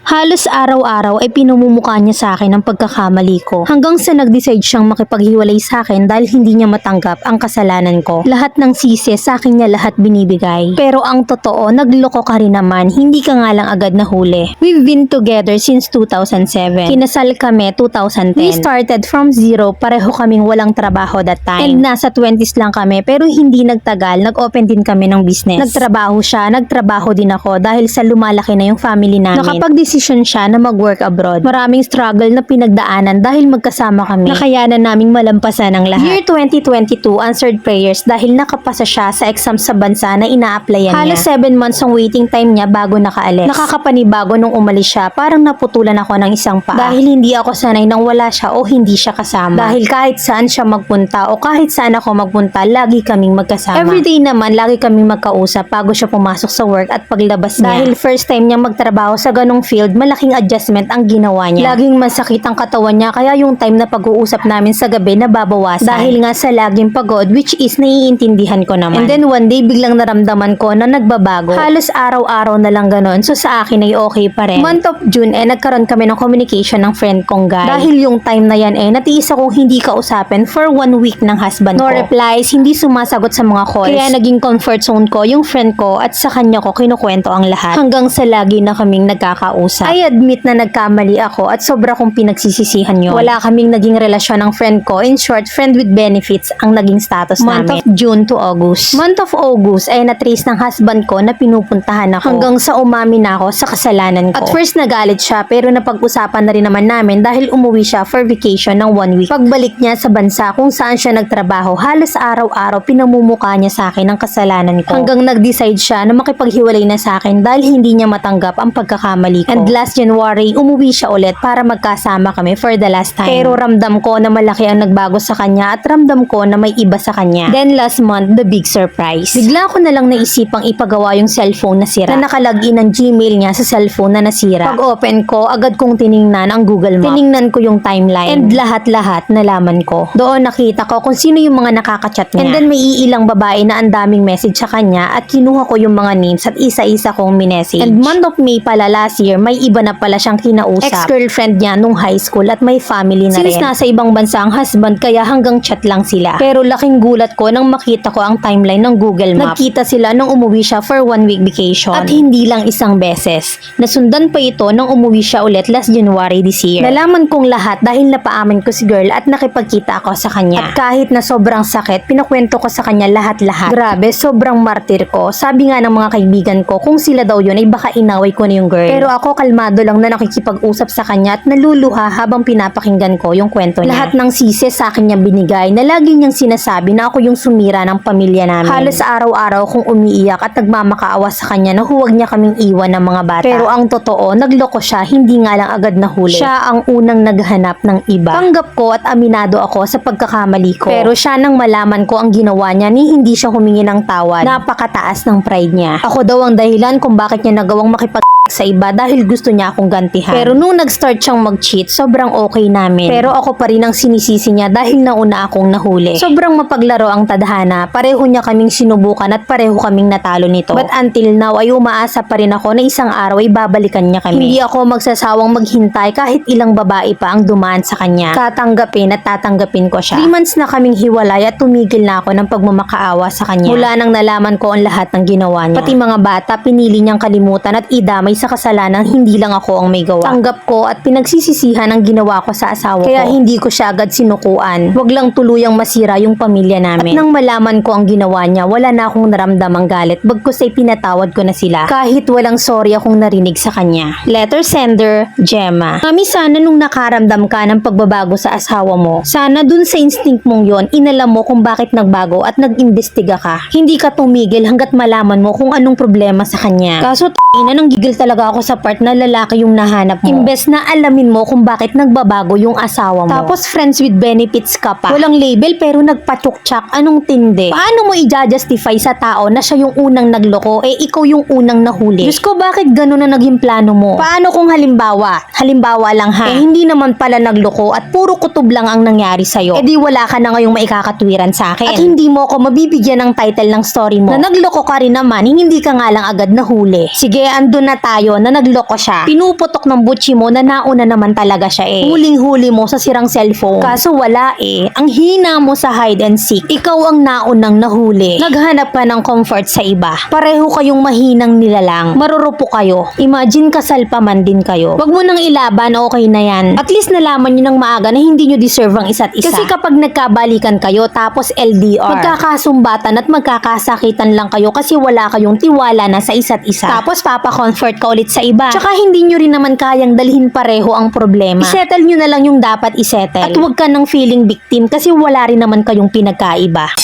Halos araw-araw ay pinumumukha niya sa akin ang pagkakamali ko. Hanggang sa nag-decide siyang makipaghiwalay sa akin dahil hindi niya matanggap ang kasalanan ko. Lahat ng sisi sa akin niya lahat binibigay. Pero ang totoo, nagloko ka rin naman, hindi ka nga lang agad nahuli. We've been together since 2007. Kinasal kami 2010. We started from zero, pareho kaming walang trabaho that time. And nasa 20s lang kami pero hindi nagtagal, nag-open din kami ng business. Nagtrabaho siya, nagtrabaho din ako dahil sa lumalaki na yung family namin. Nakapag-desisyon siya na mag-work abroad. Maraming struggle na pinagdaanan dahil magkasama kami. Nakayanan naming malampasan ang lahat. Year 2022, answered prayers dahil nakapasa siya sa exam sa bansa na ina-applyan niya. Halos 7 months ang waiting time niya bago nakaalis. Nakakapanibago nung umalis siya, parang naputulan ako ng isang paa. Dahil hindi ako sanay nang wala siya o hindi siya kasama. Dahil kahit saan siya magpunta o kahit saan ako magpunta, lagi kaming magkasama. Everyday naman, lagi kaming magkausap bago siya pumasok sa work at paglabas niya. Dahil first time niya magtrabaho sa ganong field, malaking adjustment ang ginawa niya. Laging masakit ang katawan niya kaya yung time na pag-uusap namin sa gabi nababawasan. Dahil nga sa laging pagod, which is naiintindihan ko naman. And then one day biglang naramdaman ko na nagbabago. Halos araw-araw na lang ganon. So sa akin ay okay pa rin. Month of June nagkaroon kami ng communication ng friend kong guy. Dahil yung time na yan natiis akong hindi kausapin for 1 week ng husband ko. No replies, hindi sumasagot sa mga calls. Kaya naging comfort zone ko yung friend ko at sa kanya ko kinukwento ang lahat. Hanggang sa lagi na kaming nagkakausap. I admit na nagkamali ako at sobra kong pinagsisisihan yun. Wala kaming naging relasyon ng friend ko. In short, friend with benefits ang naging status namin. Month of June to August. Month of August ay natrace ng husband ko na pinupuntahan ako. Hanggang sa umamin na ako sa kasalanan ko. At first nagalit siya pero napag-usapan na rin naman namin dahil umuwi siya for vacation ng 1 week. Pagbalik niya sa bansa kung saan siya nagtrabaho, halos araw-araw pinamumukha niya sa akin ang kasalanan ko. Hanggang nag-decide siya na makipaghiwalay na sa akin dahil hindi niya matanggap ang pagkakamali ko. And last January, umuwi siya ulit para magkasama kami for the last time. Pero ramdam ko na malaki ang nagbago sa kanya at ramdam ko na may iba sa kanya. Then last month, the big surprise. Bigla ko na lang naisipang ipagawa yung cellphone na sira. Na nakalagin ang Gmail niya sa cellphone na nasira. Pag open ko, agad kong tiningnan ang Google Map. Tiningnan ko yung timeline. And lahat-lahat nalaman ko. Doon nakita ko kung sino yung mga nakakachat niya. And then may iilang babae na ang daming message sa kanya at kinuha ko yung mga names at isa-isa kong minessage. And month of May pala last year, may iba na pala siyang kinausap. Ex-girlfriend niya nung high school at may family na rin. Since nasa ibang bansa ang husband kaya hanggang chat lang sila. Pero laking gulat ko nang makita ko ang timeline ng Google Map. Nagkita sila nung umuwi siya for 1 week vacation. At hindi lang isang beses. Nasundan pa ito nung umuwi siya ulit last January this year. Nalaman kong lahat dahil napaamin ko si girl at nakipagkita ako sa kanya. At kahit na sobrang sakit, pinakwento ko sa kanya lahat-lahat. Grabe, sobrang martir ko. Sabi nga ng mga kaibigan ko, kung sila daw yun ay baka inaway ko na yung girl. Pero ako kalmado lang na nakikipag-usap sa kanya at naluluha habang pinapakinggan ko yung kwento niya. Lahat ng sisi sa akin niya binigay na lagi niyang sinasabi na ako yung sumira ng pamilya namin. Halos araw-araw kong umiiyak at nagmamakaawa sa kanya na huwag niya kaming iwan ng mga bata. Pero ang totoo, nagloko siya, hindi nga lang agad nahuli. Siya ang unang naghanap ng iba. Tanggap ko at aminado ako sa pagkakamali ko. Pero siya nang malaman ko ang ginawa niya ni hindi siya humingi ng tawad. Napakataas ng pride niya. Ako daw ang dahilan kung bakit niya nagawang makipag sa iba dahil gusto niya akong gantihan. Pero nung nag-start siyang mag-cheat, sobrang okay namin. Pero ako pa rin ang sinisisi niya dahil nauna akong nahuli. Sobrang mapaglaro ang tadhana. Pareho niya kaming sinubukan at pareho kaming natalo nito. But until now ay umaasa pa rin ako na isang araw ay babalikan niya kami. Hindi ako magsasawang maghintay kahit ilang babae pa ang dumaan sa kanya. Tatanggapin at tatanggapin ko siya. 3 months na kaming hiwalay at tumigil na ako ng pagmamakaawa sa kanya. Mula nang nalaman ko ang lahat ng ginawa niya. Pati mga bata, pinili niyang kalimutan at idamay sa kasalanan hindi lang ako ang may gawa. Tanggap ko at pinagsisisihan ang ginawa ko sa asawa ko. Kaya hindi ko siya agad sinukuan. Wag lang tuluyang masira yung pamilya namin. At nang malaman ko ang ginawa niya, wala na akong naramdamang galit. Bagkus ay pinatawad ko na sila. Kahit walang sorry akong narinig sa kanya. Letter sender, Gemma. Mami, sana nung nakaramdam ka ng pagbabago sa asawa mo, sana dun sa instinct mong yon, inalam mo kung bakit nagbago at nag-imbestiga ka. Hindi ka tumigil hanggat malaman mo kung anong problema sa kanya. Kaso ina nang gigil talaga ako sa part na lalaki yung nahanap mo. Imbes na alamin mo kung bakit nagbabago yung asawa mo. Tapos friends with benefits ka pa. Walang label pero nagpa-tsuktsak. Anong tindi? Paano mo i-justify sa tao na siya yung unang nagloko ikaw yung unang nahuli? Diyos ko, bakit gano'n na naging plano mo? Paano kung halimbawa lang ha, hindi naman pala nagloko at puro kutob lang ang nangyari sa'yo. Di wala ka na ngayong maikakatwiran sa akin. At hindi mo ako mabibigyan ng title ng story mo na nagloko ka rin naman, hindi ka nga lang agad nahuli. Sige, andun na tayo tayo na nagloko siya. Pinuputok ng butchi mo na nauna naman talaga siya eh. Huling-huli mo sa sirang cellphone. Kaso wala eh. Ang hina mo sa hide and seek. Ikaw ang naunang nahuli. Naghanap ka ng comfort sa iba. Pareho kayong mahinang nilalang. Marurupo kayo. Imagine kasal pa man din kayo. Wag mo nang ilaban, okay na yan. At least nalaman nyo ng maaga na hindi nyo deserve ang isa't isa. Kasi kapag nagkabalikan kayo tapos LDR, magkakasumbatan at magkakasakitan lang kayo kasi wala kayong tiwala na sa isa't isa. Tapos papa-comfort ka ulit sa iba. Tsaka hindi nyo rin naman kayang dalhin pareho ang problema. Isettle nyo na lang yung dapat isettle. At huwag ka ng feeling victim kasi wala rin naman kayong pinagkaiba.